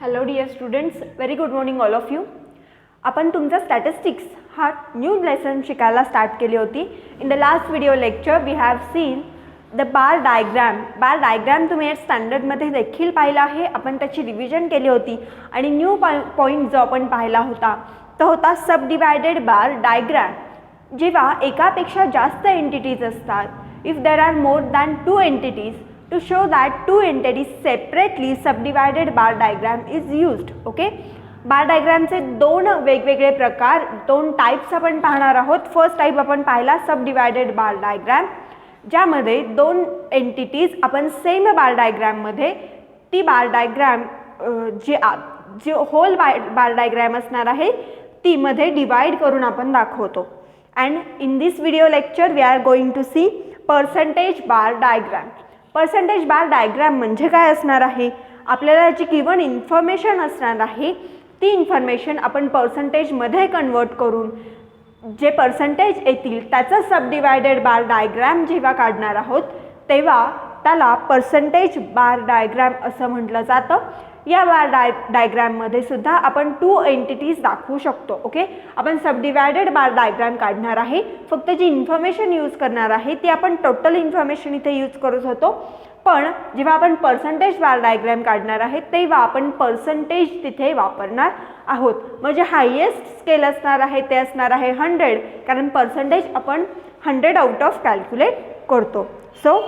Hello dear students, very good morning all of you. आपण तुमचा statistics हा new lesson शिकायला स्टार्ट केली होती. In the last video lecture we have seen the bar diagram. Bar diagram तुम्ही स्टँडर्डमध्ये देखील पाहिला आहे. आपण त्याची रिव्हिजन केली होती आणि न्यू पॉईंट जो आपण पाहिला होता तो होता सब डिवायडेड बार डायग्रॅम. जेव्हा एकापेक्षा जास्त एंटिटीज असतात, if there are more than 2 entities, to show that 2 entities separately subdivided bar diagram is used. Okay, bar डायग्रामचे दोन वेगवेगळे प्रकार, दोन टाइप्स आपण पाहणार आहोत. फर्स्ट टाइप आपण पाहिला सब डिवायडेड बार डायग्राम, ज्यामध्ये दोन एंटिटीज आपण सेम बार डायग्राममध्ये ती बार डायग्राम जे होल बार डायग्राम असणार आहे ती मध्ये डिवाइड करून आपण दाखवतो. And in this video lecture we are going to see percentage bar diagram. Percentage bar diagram म्हणजे काय असणार आहे? आपल्याला जी गिवन इन्फॉर्मेशन असणार आहे ती इन्फॉर्मेशन आपण पर्सेंटेजमध्ये कन्वर्ट करून जे पर्सेंटेज येतील त्याचा सब डिवायडेड बार डायग्राम जेव्हा काढणार आहोत तेव्हा त्याला पर्सेंटेज बार डायग्राम असं म्हटलं जातं. या बार डायग्राममध्ये सुद्धा आपण 2 एंटिटीज दाखवू शकतो. ओके, आपण सब डिवायडेड बार डायग्राम काढणार आहे. फक्त जी इन्फॉर्मेशन यूज करणार आहे ती आपण टोटल इन्फॉर्मेशन इथे यूज करत होतो, पण जेव्हा आपण पर्सेंटेज बार डायग्राम काढणार आहे तेव्हा आपण पर्सेंटेज तिथे वापरणार आहोत. म्हणजे हायेस्ट स्केल असणार आहे ते असणार आहे 100, कारण पर्सेंटेज आपण 100 आउट ऑफ कॅल्क्युलेट करतो. So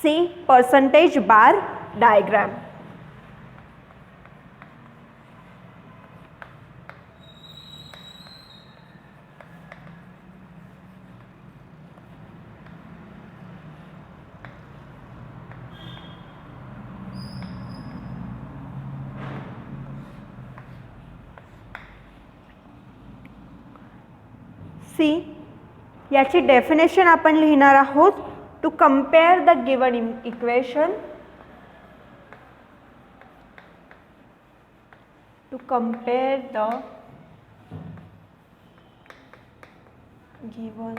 see percentage bar diagram. See याची डेफिनेशन आपण लिहिणार आहोत. To compare the given equation, to compare the given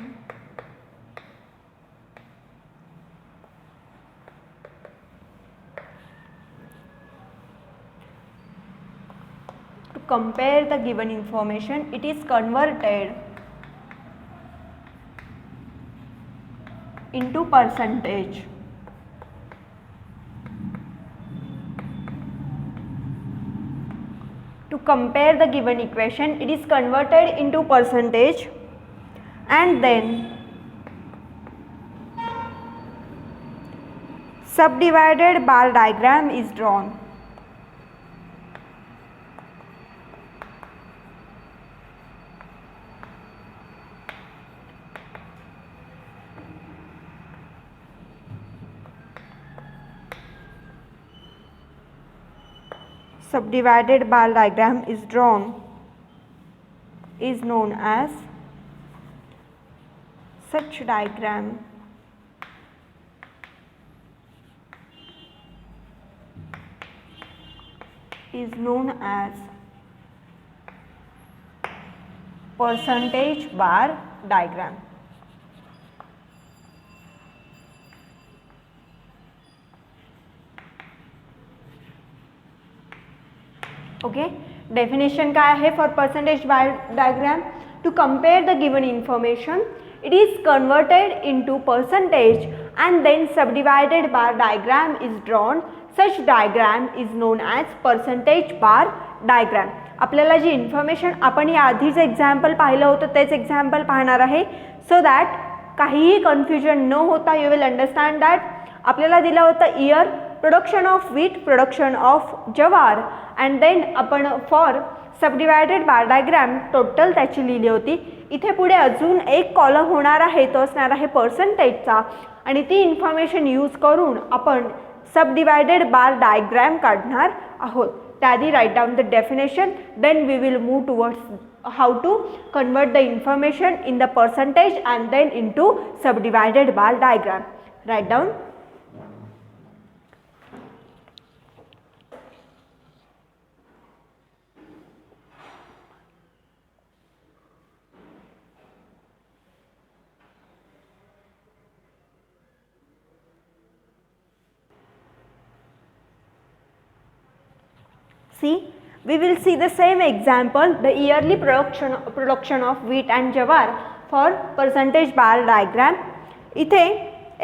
compare the given information, it is converted into percentage. To compare the given equation, it is converted into percentage and then subdivided bar diagram is drawn. Subdivided bar diagram is drawn, is known as, such diagram is known as percentage bar diagram. Okay, definition काय आहे for percentage bar diagram? To compare the given information, it is converted into percentage and then subdivided bar diagram is drawn. Such diagram is known as percentage bar diagram. आपल्याला जी information आपण या आधी जे example पाहिलं होतं तेच example पाहणार आहे, सो दॅट काहीही कन्फ्युजन न होता यू विल अंडरस्टँड दॅट. आपल्याला दिलं होतं year, production of wheat, production of जवार, अँड देन आपण फॉर सबडिवायडेड बार डायग्राम टोटल त्याची लिहिली होती. इथे पुढे अजून एक कॉलम होणार आहे, तो असणार आहे पर्सेंटेजचा, आणि ती इन्फॉर्मेशन यूज करून आपण सबडिवायडेड बार डायग्राम काढणार आहोत. त्याआधी write down the definition, then we will move towards how to convert the information in the percentage and then into subdivided bar diagram. Write down. See, we will see the same example, the yearly production of wheat and jawar for percentage bar diagram. इथे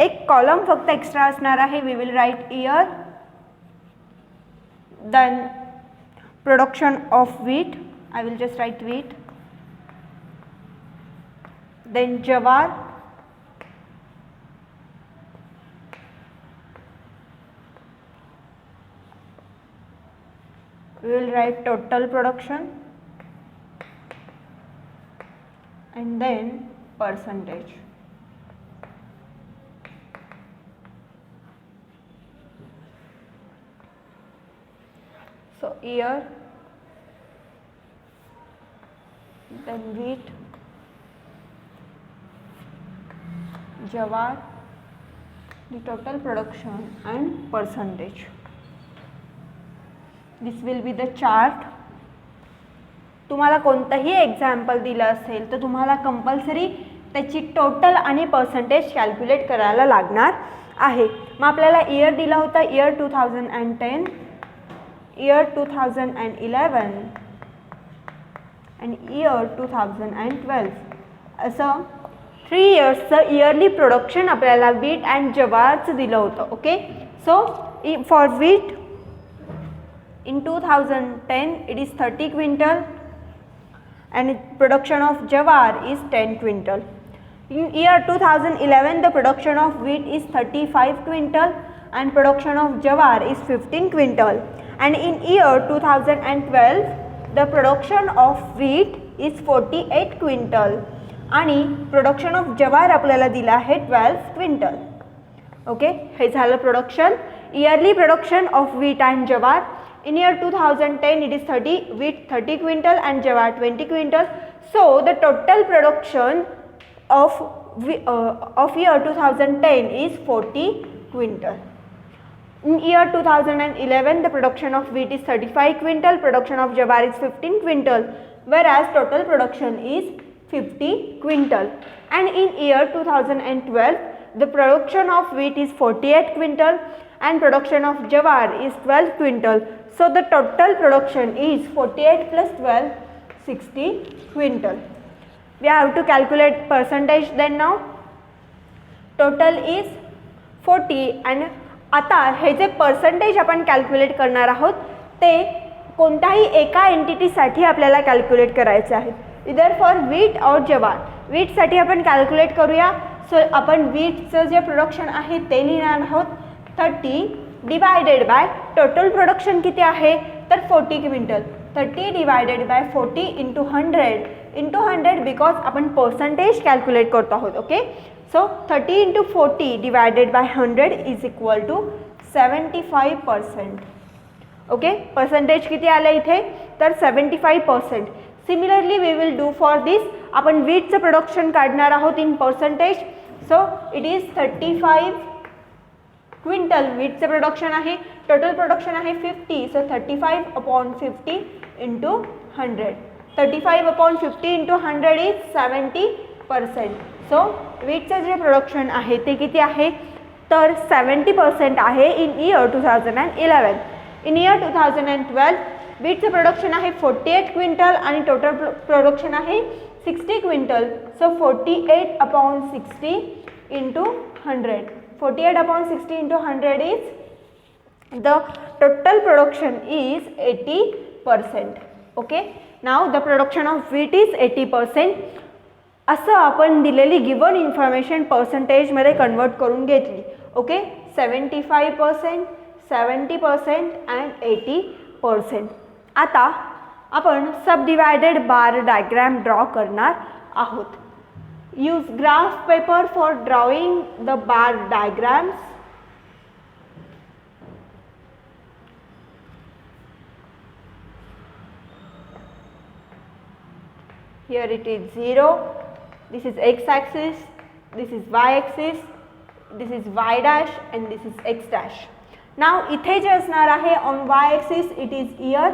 एक column फक्त extra असणार आहे. we will write year, then production of wheat, I will just write wheat, then jawar, we will write total production, and then percentage. So year, then wheat, jawar, the total production and percentage. This will be the chart. तुम्हाला कोणतंही example दिलं असेल तर तुम्हाला compulsory त्याची total आणि percentage calculate करायला लागणार आहे. मग आपल्याला इयर दिला होता इयर 2010, इयर 2011 and year 2012. असं 3 इयर्सचं इयरली प्रोडक्शन आपल्याला wheat and जवारचं दिलं होतं. Okay, so for wheat in 2010 it is 30 quintal and production of jawar is 10 quintal. In year 2011 the production of wheat is 35 quintal and production of jawar is 15 quintal, and in year 2012 the production of wheat is 48 quintal आणि production of jawar आपल्याला दिला आहे 12 quintal. Okay, हे झालं production, yearly production of wheat and jawar. In year 2010 it is 30 quintal and jawar 20 quintal. So the total production of year 2010 is 40 quintal. In year 2011 the production of wheat is 35 quintal, production of jawar is 15 quintal, whereas total production is 50 quintal. And in year 2012 the production of wheat is 48 quintal and production of jawar is 12 quintal. So the total production is 48 plus 12, 60 quintal. We have to calculate percentage then now. Total is 40 and आता हे जे percentage आपण calculate करणार आहोत ते कोणत्याही एका एंटिटीसाठी आपल्याला कॅल्क्युलेट करायचे आहेत, इधर फॉर वीट और जवार. वीटसाठी आपण कॅल्क्युलेट करूया. सो आपण वीटचं जे प्रोडक्शन आहे ते लिहिणार आहोत 30 डिवायडेड बाय टोटल प्रोडक्शन किती आहे तर 40 quintal. 30 divided by 40 into 100 because आपण पर्सेंटेज कॅल्क्युलेट करतो आहोत. Okay, so 30 into 40 divided by 100 is equal to 75%. Okay, percentage किती आलं इथे तर 75%. Similarly we will do for this. आपण वीटचं प्रोडक्शन काढणार आहोत in percentage. So it is 35 quintal वीटचं प्रोडक्शन आहे, टोटल प्रोडक्शन आहे 50. So 35/50 into 100. 35/50 into 100 is 70%. So वीटचं जे प्रोडक्शन आहे ते किती आहे तर 70% आहे इन इयर 2011. इन इयर 2012 वीटचं प्रोडक्शन आहे 48 क्विंटल आणि टोटल प्रोडक्शन आहे 60 quintal. So 48/60 into 100. 48/60 into 100 is the total production is 80%. Okay, now the production of wheat is 80%. असं आपण दिलेली गिवन इन्फॉर्मेशन पर्सेंटेजमध्ये कन्वर्ट करून घेतली. Okay, 75%, 70% and 80%. आता आपण सब डिवायडेड बार डायग्राम ड्रॉ करणार आहोत. Use graph paper for drawing the bar diagrams. Here it is 0, this is x axis, this is y axis, this is y dash and this is x dash. Now इथे जे असणार आहे on y axis it is year.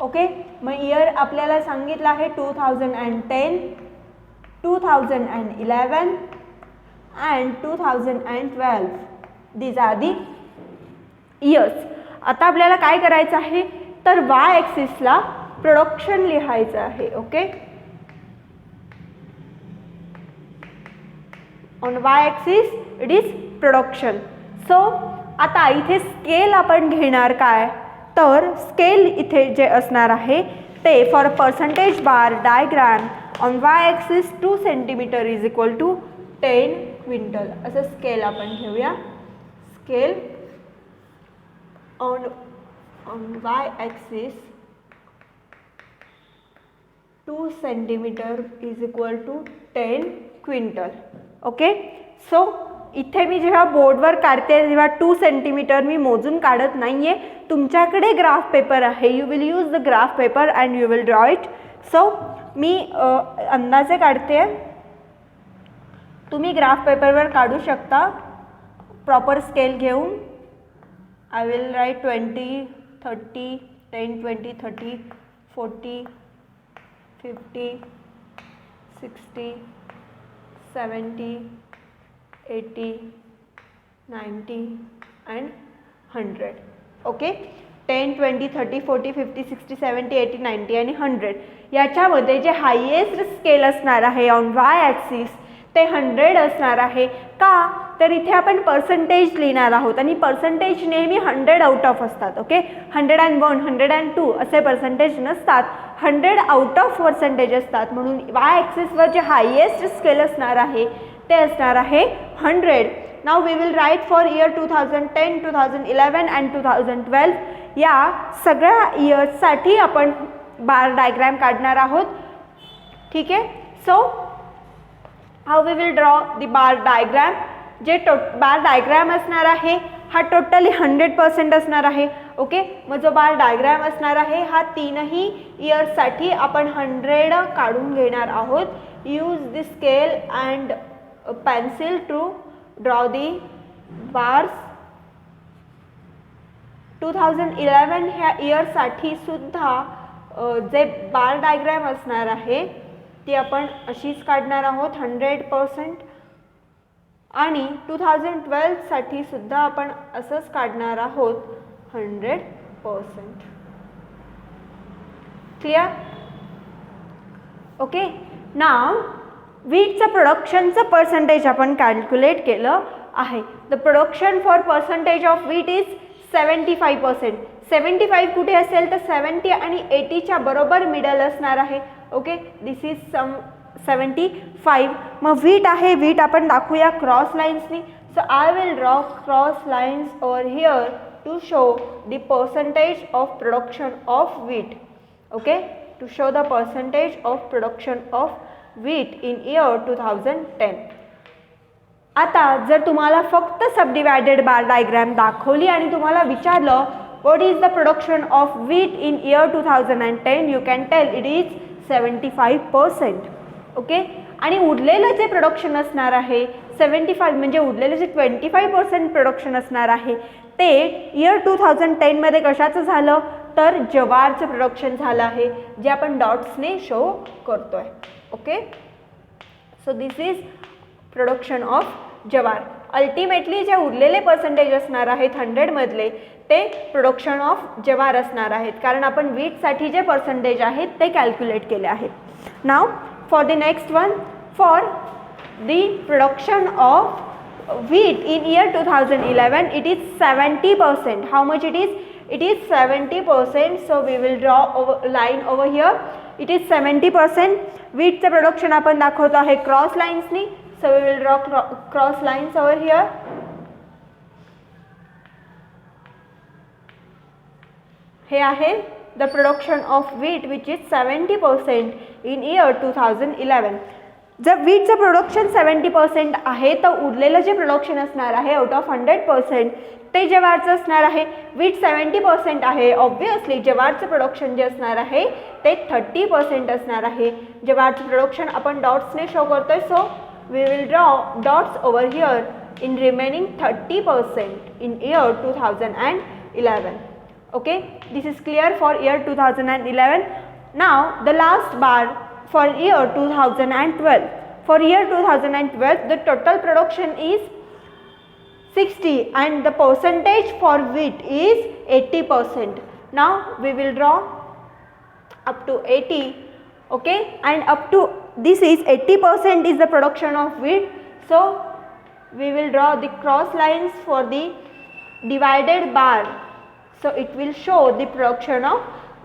Okay, मग year आपल्याला सांगितलं आहे 2010, 2011 and 2012. These are the years. आता आपल्याला काय करायचं आहे तर वाय ॲक्सिसला प्रोडक्शन लिहायचं आहे. Okay, on Y axis it is production. So आता इथे स्केल आपण घेणार काय तर स्केल इथे जे असणार आहे ते for percentage bar diagram on Y axis 2 centimetre is equal to 10 quintal असं स्केल आपण घेऊया. Scale on Y axis 2 centimetre is equal to 10 quintal. Okay, so इथे मी जेव्हा बोर्डवर काढते तेव्हा 2 सेंटीमीटर मी मोजून काढत नाही आहे. तुमच्याकडे ग्राफ पेपर आहे, you will use the graph paper and you will draw it. So मी अंदाजे काढते, तुम्ही ग्राफ पेपरवर काढू शकता प्रॉपर स्केल घेऊन. I will write 20, 30, 10, 20, 30, 40, 50, 60, 70, 80, 90 and 100. Okay, 10, 20, 30, 40, 50, 60, 70, 80, 90 आणि 100. याच्यामध्ये जे हायेस्ट स्केल असणार आहे ऑन वाय ॲक्सिस ते 100 असणार आहे. का तर इथे आपण पर्सेंटेज लिहिणार आहोत आणि पर्सेंटेज नेहमी 100 आउट ऑफ असतात. ओके, 101, 102 असे पर्सेंटेज नसतात, 100 आउट ऑफ पर्सेंटेज असतात. म्हणून वाय ॲक्सिसवर जे हायेस्ट स्केल असणार आहे ते असणार आहे 100. Now we will write for year 2010, 2011 and 2012. या सगळ्या इयर्ससाठी आपण बार डायग्राम काढणार आहोत. ठीक आहे, so how we will draw the bar diagram. जे बार डायग्राम असणार आहे हा टोटली 100% असणार आहे. ओके, मग जो बार डायग्राम असणार आहे हा तीनही इयर्ससाठी आपण 100 काढून घेणार आहोत. Use the scale and pencil to draw the bars. 2011 ह्या इयरसाठी सुद्धा जे बार डायग्राम असणार आहे ती आपण अशीच काढणार आहोत 100%. आणि 2012 साठी सुद्धा आपण असंच काढणार आहोत 100%. क्लियर? ओके, नाव वीटचं प्रोडक्शनचं पर्सेंटेज आपण कॅल्क्युलेट केलं आहे. The production for percentage of wheat is 75%. 75 कुठे असेल तर 70 आणि 80च्या बरोबर मिडल असणार आहे. Okay, this is 75. मग वीट आहे, वीट आपण दाखवूया क्रॉस लाईन्सनी. So I will draw cross lines over here to show the percentage of production of wheat. Okay, to show the percentage of production of wheat in year 2010. आता जर तुम्हाला फक्त सबडिवायडेड bar diagram दाखवली आणि तुम्हाला विचारलं what is the production of wheat in year 2010, you can tell it is 75%. Okay, आणि उरलेलं जे प्रोडक्शन असणार आहे 75 म्हणजे उरलेलं जे 25% प्रोडक्शन असणार आहे ते इयर 2010 मध्ये कशाचं झालं तर जवारचं प्रोडक्शन झालं आहे जे आपण डॉट्सने शो करतोय. Okay, so this is production of जवार. अल्टिमेटली जे उरलेले पर्सेंटेज असणार आहेत 100 मधले ते प्रोडक्शन ऑफ जवार असणार आहेत कारण आपण वीटसाठी जे पर्सेंटेज आहेत ते कॅल्क्युलेट केले आहेत. Now for the next one, for the production of wheat in year 2011 it is 70%. How much it is? It is 70%. So we will draw line over here. It is 70%. wheat चे production आपण दाखवतो आहे cross लाईन्सनी. So we will draw cross lines over here. हे आहे the production of wheat which is 70% in year 2011. जर वीटचं production 70% आहे तर उरलेलं जे प्रोडक्शन असणार आहे आउट ऑफ 100% ते जवारचं असणार आहे. वीट 70% आहे, ऑब्वियसली जवारचं प्रोडक्शन जे असणार आहे ते 30% असणार आहे. जवारचं प्रोडक्शन आपण डॉट्सने शो करतोय. So we will draw dots over here in remaining 30% in year 2011. Okay, this is clear for year 2011. Now the last bar for year 2012. For year 2012 the total production is 60 and the percentage for wheat is 80%. Now we will draw up to 80, okay, and up to this is 80% is the production of wheat. So we will draw the cross lines for the divided bar. So it will show the production of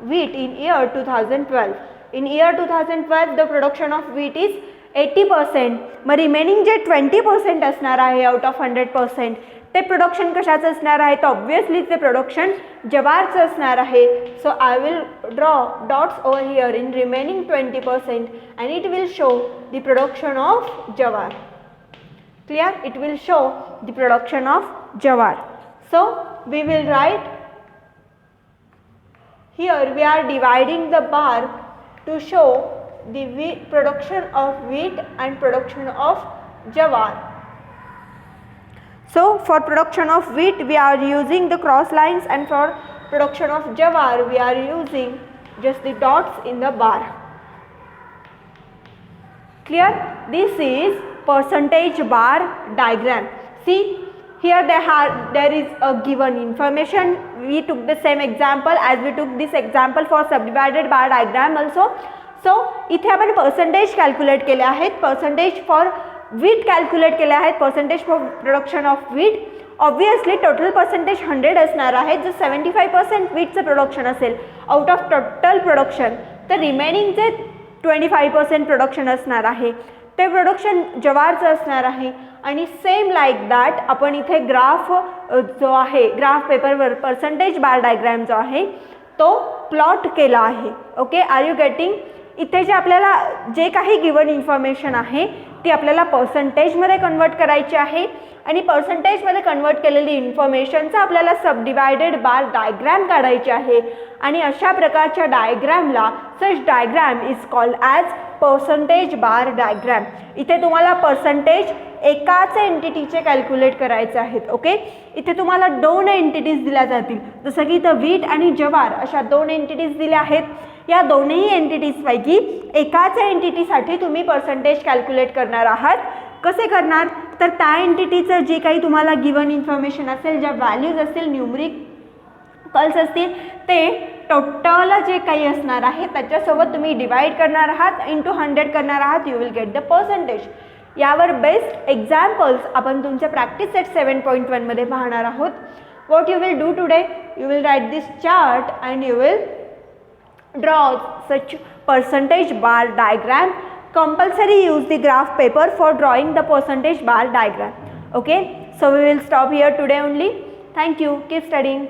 wheat in year 2012. In year 2012 the production of wheat is 80%. मग remaining जे 20% असणार आहे out of 100% ते production कशाचं असणार आहे? तर obviously ते प्रोडक्शन जवारचं असणार आहे. So I will draw dots over here in remaining 20% and it will show the production of जवार. Clear? It will show the production of jawar. So we will write here, we are dividing the bar to show the production of wheat and production of jawar. So for production of wheat we are using the cross lines, and for production of jawar we are using just the dots in the bar. Clear? This is percentage bar diagram. See here there is a given information. We took the same example as we took this example for subdivided bar diagram also. So इथे आपण percentage calculate केले आहेत, percentage for wheat calculate केले आहेत, percentage for production of wheat. Obviously total percentage 100 असणार आहे. जर 75% wheatचं production असेल आउट ऑफ टोटल प्रोडक्शन, तर रिमेनिंग जे 25% प्रोडक्शन असणार आहे ते प्रोडक्शन जवारचं असणार आहे. आणि सेम लाईक दॅट आपण इथे ग्राफ जो आहे ग्राफ पेपरवर पर्सेंटेज बार डायग्राम जो आहे तो प्लॉट केला आहे. Okay, are you getting? इथे जे आपल्याला जे काही गिवन इन्फॉर्मेशन आहे ती आपल्याला पर्सेंटेजमध्ये कन्वर्ट करायची आहे आणि पर्सेंटेजमध्ये कन्वर्ट केलेली इन्फॉर्मेशनचा आपल्याला सबडिवायडेड बार डायग्राम काढायची आहे. आणि अशा प्रकारच्या डायग्रामला such diagram is called as percentage bar diagram. इथे तुम्हाला पर्सेंटेज एकाच एंटिटीचे कॅल्क्युलेट करायचे आहेत. ओके, इथे तुम्हाला दोन एंटिटीज दिल्या जातील, जसं की इथं वीट आणि जवार अशा दोन एंटिटीज दिल्या आहेत. या दोन्ही एंटिटीजपैकी एकाच एंटिटीसाठी तुम्ही पर्सेंटेज कॅल्क्युलेट करणार आहात. कसे करणार? तर त्या एंटिटीचं जे काही तुम्हाला गिवन इन्फॉर्मेशन असेल, ज्या व्हॅल्यूज असतील, न्यूमरिकल्स असतील, ते टोटल जे काही असणार आहे त्याच्यासोबत तुम्ही डिवाइड करणार आहात, इंटू 100 करणार आहात. You will get the percentage. यावर बेस्ट एक्झाम्पल्स आपण तुमच्या प्रॅक्टिस सेट 7.1 मध्ये पाहणार आहोत. What you will do today? You will write this chart and you will draw such percentage bar diagram. Compulsory use the graph paper for drawing the percentage bar diagram. Okay, so we will stop here today only. Thank you. Keep studying.